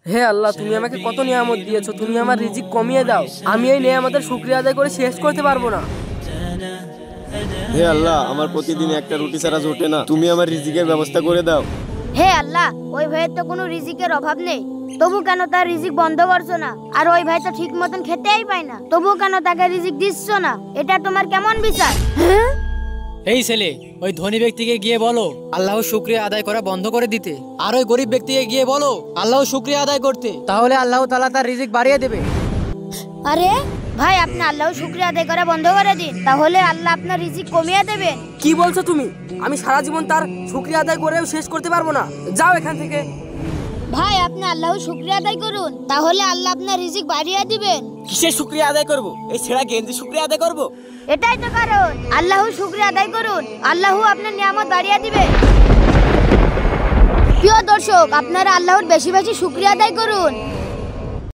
হে আল্লাহ, তুমি আমাকে কত নিয়ামত দিয়েছো, তুমি আমার রিজিক কমিয়ে দাও। আমি এই নিয়ামতের শুকরিয়া আদায় করে শেষ করতে পারবো না। হে আল্লাহ, আমার প্রতিদিন একটা রুটি ছাড়া জোটে না, তুমি আমার রিজিকের ব্যবস্থা করে দাও। হে আল্লাহ, ওই ভাইয়ের তো কোনো রিজিকের অভাব নেই, তবু কেন তার রিজিক বন্ধ করছো না? আর ওই ভাই তো ঠিক মতন খেতেই পায় না, তবু কেন তাকে রিজিক দিচ্ছ না? এটা তোমার কেমন বিচার? এই ছেলে, ওই ধনী ব্যক্তিকে গিয়ে বলো আল্লাহর শুকরিয়া আদায় করা বন্ধ করে দিতে, আর ওই গরিব ব্যক্তিকে গিয়ে বলো আল্লাহর শুকরিয়া আদায় করতে। তাহলে আল্লাহ তাআলা তার রিজিক বাড়িয়ে দেবে। আরে ভাই, আপনি আল্লাহর শুকরিয়া আদায় করা বন্ধ করে দিন, তাহলে আল্লাহ আপনার রিজিক কমিয়ে দেবেন। কি বলছো তুমি? আমি সারা জীবন তার শুকরিয়া আদায় করেও শেষ করতে পারবো না। যাও এখান থেকে। ভাই, আপনি আল্লাহর শুকরিয়া আদায় করুন, তাহলে আল্লাহ আপনার রিজিক বাড়িয়ে দিবেন। কিসের শুকরিয়া আদায় করব? এই ছেঁড়া গেঞ্জি শুকরিয়া আদায় করব? এটাই তো কারণ। আল্লাহর শুকরিয়া আদায় করুন, আল্লাহ আপনার নিয়ামত বাড়িয়ে দিবে। প্রিয় দর্শক, আপনারা আল্লাহর বেশি বেশি শুকরিয়া আদায় করুন।